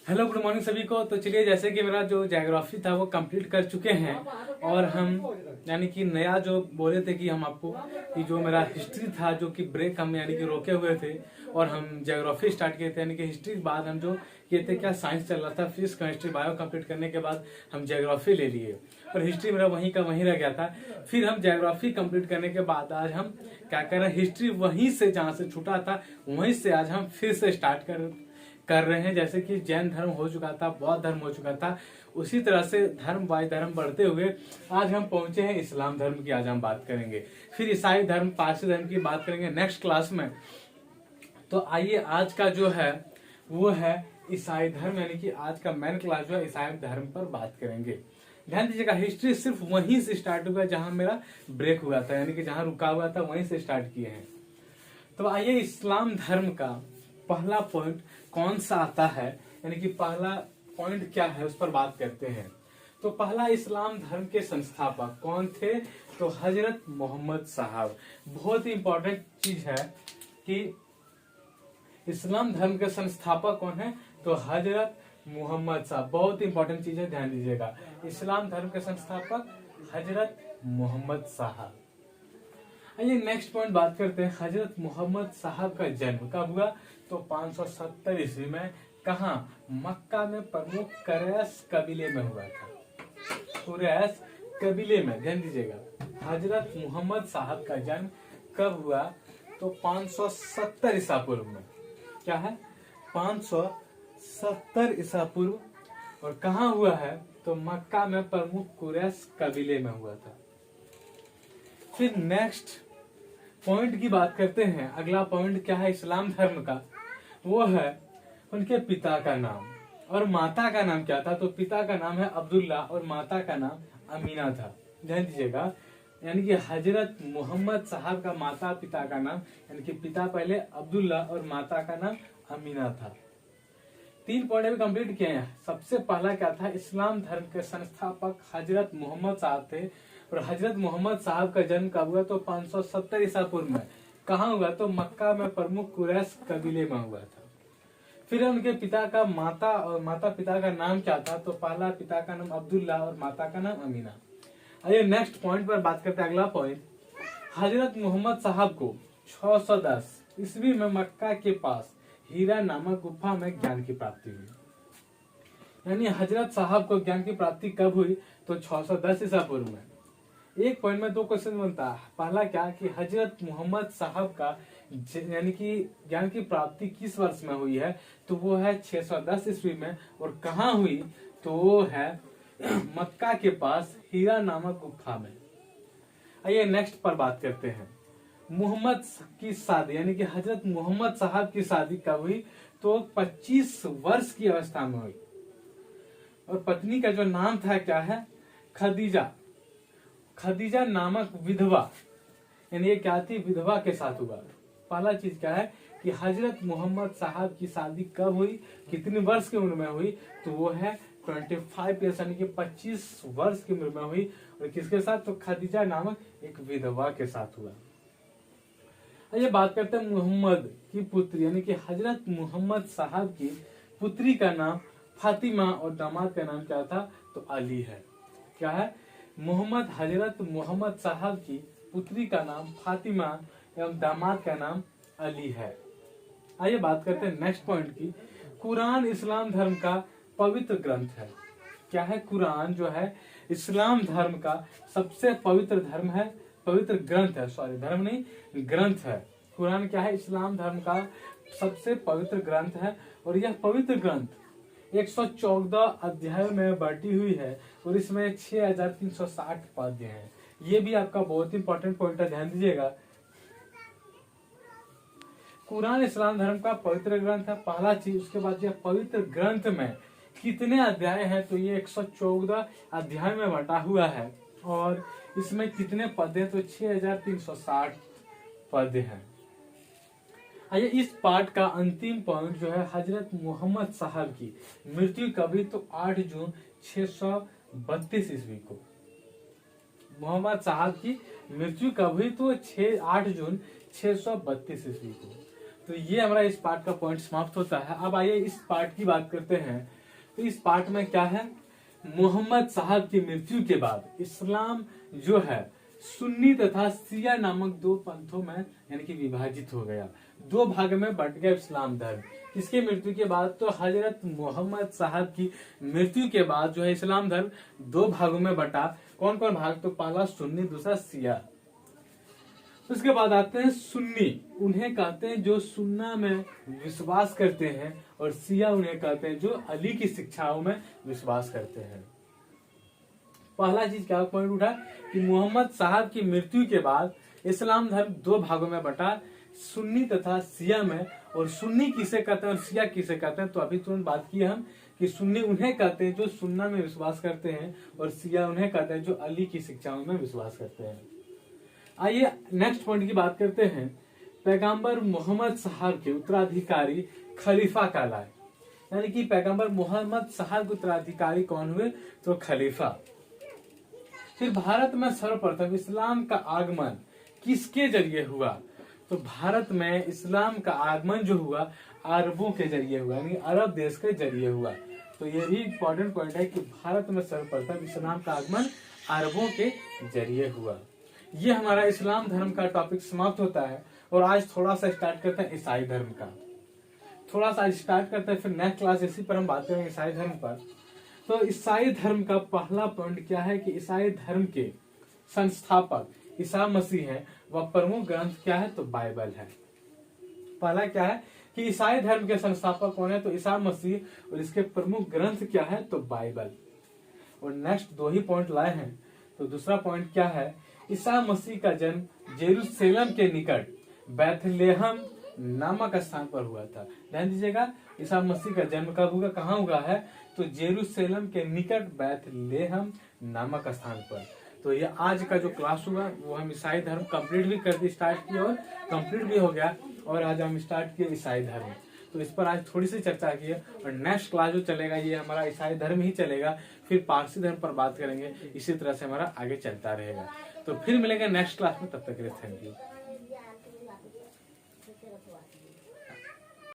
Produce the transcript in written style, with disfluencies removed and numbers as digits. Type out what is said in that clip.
Hello good morning सभी को। तो चलिए, जैसे कि मेरा जो ज्योग्राफी था वो कंप्लीट कर चुके हैं और हम यानी कि नया जो बोले थे कि हम आपको कि जो मेरा हिस्ट्री था जो कि ब्रेक हम यानी कि रोके हुए थे और हम ज्योग्राफी स्टार्ट किए थे, यानी कि हिस्ट्री के बाद हम जो किए थे क्या साइंस चल रहा था, फिजिक्स केमिस्ट्री बायो कंप्लीट करने के बाद हम ज्योग्राफी ले लिए और हिस्ट्री मेरा वहीं का वहीं रह गया था। फिर हम ज्योग्राफी कंप्लीट करने के बाद आज हम क्या कर रहे हैं, हिस्ट्री वहीं से जहाँ से छूटा था वहीं से आज हम फिर से स्टार्ट कर रहे हैं। जैसे कि जैन धर्म हो चुका था, बौद्ध धर्म हो चुका था, उसी तरह से धर्म बाय धर्म बढ़ते हुए आज हम पहुंचे हैं इस्लाम धर्म की। आज हम बात करेंगे, फिर ईसाई धर्म, पारसी धर्म की बात करेंगे नेक्स्ट क्लास में। तो आइए, आज का जो है वो है ईसाई धर्म, यानी कि आज का मेन क्लास जो है ईसाई धर्म पर बात करेंगे। ध्यान दीजिएगा, हिस्ट्री सिर्फ वहीं से स्टार्ट हुआ जहां मेरा ब्रेक हुआ था, यानी कि जहां रुका हुआ था वहीं से स्टार्ट किए हैं। तो आइए, इस्लाम धर्म का पहला पॉइंट कौन सा आता है, यानी कि पहला पॉइंट क्या है उस पर बात करते हैं। तो पहला, इस्लाम धर्म के संस्थापक कौन थे? तो हजरत मोहम्मद साहब। बहुत ही इंपॉर्टेंट चीज है कि इस्लाम धर्म के संस्थापक कौन है? तो हजरत मोहम्मद साहब। बहुत ही इंपॉर्टेंट चीज है, ध्यान दीजिएगा। इस्लाम धर्म के संस्थापक हजरत मोहम्मद साहब। आइए नेक्स्ट पॉइंट बात करते हैं। हजरत मोहम्मद साहब का जन्म कब हुआ? तो 570 ईस्वी में। कहा? मक्का में प्रमुख कुरैश कबीले में हुआ था। कुरैश कबीले में, ध्यान दीजिएगा। हजरत मोहम्मद साहब का जन्म कब हुआ? तो 570 ईसा पूर्व में। क्या है? 570 ईसा पूर्व। और कहा हुआ है? तो मक्का में प्रमुख कुरैश कबीले में हुआ था। फिर नेक्स्ट पॉइंट की बात करते हैं। अगला पॉइंट क्या है इस्लाम धर्म का? वो है उनके पिता का नाम और माता का नाम क्या था? तो पिता का नाम है अब्दुल्ला और माता का नाम अमीना था। ध्यान दीजिएगा, यानी कि हजरत मोहम्मद साहब का माता पिता का नाम, यानी कि पिता पहले अब्दुल्ला और माता का नाम अमीना था। 3 पॉइंट अभी कंप्लीट किए हैं। सबसे पहला क्या था? इस्लाम धर्म के संस्थापक हजरत मोहम्मद साहब थे और हजरत मोहम्मद साहब का जन्म कब हुआ? तो 570 ईसा पूर्व में। कहाँ हुआ? तो मक्का में प्रमुख कुरैश कबीले में हुआ था। फिर उनके पिता का माता पिता का नाम क्या था? तो पहला पिता का नाम अब्दुल्ला और माता का नाम अमीना। आइए नेक्स्ट पॉइंट पर बात करते हैं। अगला पॉइंट, हजरत मोहम्मद साहब को 610 ईस्वी में मक्का के पास हीरा नामक गुफा में ज्ञान की प्राप्ति हुई। यानी हजरत साहब को ज्ञान की प्राप्ति कब हुई? तो 610 ईसा पूर्व में। एक पॉइंट में 2 क्वेश्चन बनता है। पहला क्या कि हजरत मोहम्मद साहब का यानी कि ज्ञान की प्राप्ति किस वर्ष में हुई है? तो वो है 610 ईस्वी में। और कहाँ हुई? तो वो है मक्का के पास हीरा नामक गुफा में। आइए नेक्स्ट पर बात करते हैं। मोहम्मद की शादी, यानी कि हजरत मोहम्मद साहब की शादी कब हुई? तो 25 वर्ष की अवस्था में हुई और पत्नी का जो नाम था क्या है? खदीजा। खदीजा नामक विधवा, यानी ये क्या थी? विधवा के साथ हुआ। पहला चीज क्या है कि हजरत मोहम्मद साहब की शादी कब हुई, कितने वर्ष की उम्र में हुई? तो वो है 25 ईयर्स, यानी कि 25 वर्ष की उम्र में हुई। और किसके साथ? तो खदीजा नामक एक विधवा के साथ हुआ। ये बात करते हैं मोहम्मद की पुत्री, यानी कि हजरत मोहम्मद साहब की पुत्री का नाम फातिमा और दामाद का नाम क्या था? तो अली है। क्या है? मोहम्मद हजरत मोहम्मद साहब की पुत्री का नाम फातिमा एवं दामाद का नाम अली है। आइए बात करते हैं नेक्स्ट पॉइंट की। कुरान इस्लाम धर्म का पवित्र ग्रंथ है। क्या है? कुरान जो है इस्लाम धर्म का सबसे पवित्र धर्म है, पवित्र ग्रंथ है। सॉरी, धर्म नहीं, ग्रंथ है। कुरान क्या है? इस्लाम धर्म का सबसे पवित्र ग्रंथ है और यह पवित्र ग्रंथ 114 अध्यायों में बांटी हुई है और इसमें 6360 पद्य हैं। ये भी आपका बहुत इंपॉर्टेंट पॉइंट है, ध्यान दीजिएगा। कुरान इस्लाम धर्म का पवित्र ग्रंथ है, पहला चीज। उसके बाद यह पवित्र ग्रंथ में कितने अध्याय हैं? तो ये 114 अध्याय में बटा हुआ है और इसमें कितने पद हैं? तो 6360 पद हैं। आइए, इस पार्ट का अंतिम पॉइंट जो है हजरत मोहम्मद साहब की मृत्यु कब हुई? तो 8 जून 632 ईस्वी को। मोहम्मद साहब की मृत्यु कब हुई? तो 8 जून 632 ईस्वी को। तो ये हमारा इस पार्ट का पॉइंट समाप्त होता है। अब आइए इस पार्ट की बात करते हैं। तो इस पार्ट में क्या है, मोहम्मद साहब की मृत्यु के बाद इस्लाम जो है सुन्नी तथा शिया नामक दो पंथों में यानी कि विभाजित हो गया, दो भाग में बंट गया इस्लाम धर्म। किसके मृत्यु के बाद, तो हजरत मोहम्मद साहब की मृत्यु के बाद जो है इस्लाम धर्म दो भागों में बंटा। कौन कौन भाग, तो पहला सुन्नी, दूसरा शिया। उसके बाद आते हैं सुन्नी, उन्हें कहते हैं जो सुन्ना में विश्वास करते हैं, और शिया उन्हें कहते हैं जो अली की शिक्षाओं में विश्वास करते हैं। पहला चीज क्या पॉइंट उठा कि मोहम्मद साहब की मृत्यु के बाद इस्लाम धर्म दो भागों में बटा, सुन्नी तथा शिया में। और सुन्नी किसे कहते हैं और शिया किसे कहते हैं, तो अभी तुरंत बात की हम कि सुन्नी उन्हें कहते हैं जो सुन्ना में विश्वास करते हैं, और शिया उन्हें कहते हैं जो अली की शिक्षाओं में विश्वास करते हैं। आइए नेक्स्ट पॉइंट की बात करते हैं। पैगंबर मोहम्मद साहब के उत्तराधिकारी खलीफा कहलाए, यानी कि पैगंबर मोहम्मद साहब के उत्तराधिकारी कौन हुए, तो खलीफा। फिर भारत में सर्वप्रथम इस्लाम का आगमन किसके जरिए हुआ, तो भारत में इस्लाम का आगमन जो हुआ अरबों के जरिए हुआ, यानी अरब देश के जरिए हुआ। तो ये भी इम्पोर्टेंट पॉइंट है कि भारत में सर्वप्रथम इस्लाम का आगमन अरबों के जरिए हुआ। ये हमारा इस्लाम धर्म का टॉपिक समाप्त होता है। और आज थोड़ा सा स्टार्ट करते हैं ईसाई धर्म का, थोड़ा सा स्टार्ट करते हैं, फिर नेक्स्ट क्लास इसी पर हम बात करेंगे ईसाई धर्म पर। तो ईसाई धर्म का पहला पॉइंट क्या है कि ईसाई धर्म के संस्थापक ईसा मसीह है, वह प्रमुख ग्रंथ क्या है, तो बाइबल है। पहला क्या है कि ईसाई धर्म के संस्थापक कौन है, तो ईसा मसीह, और इसके प्रमुख ग्रंथ क्या है, तो बाइबल। और नेक्स्ट दो ही पॉइंट लाए हैं। तो दूसरा पॉइंट क्या है, ईसा मसीह का जन्म जेरूशलेम के निकट बैथलेहम नामक स्थान पर हुआ था। ध्यान दीजिएगा, ईसा मसीह का जन्म कब हुआ, कहाँ हुआ है, तो जेरूशलेम के निकट बैथलेहम नामक स्थान पर। तो ये आज का जो क्लास हुआ वो हम ईसाई धर्म कंप्लीट भी कर दी, स्टार्ट किया और कंप्लीट भी हो गया। और आज हम स्टार्ट किए ईसाई धर्म, तो इस पर आज थोड़ी सी चर्चा की है। और नेक्स्ट क्लास जो चलेगा ये हमारा ईसाई धर्म ही चलेगा, फिर पारसी धर्म पर बात करेंगे। इसी तरह से हमारा आगे चलता रहेगा। तो फिर मिलेंगे नेक्स्ट क्लास में, तब तक के लिए थैंक यू।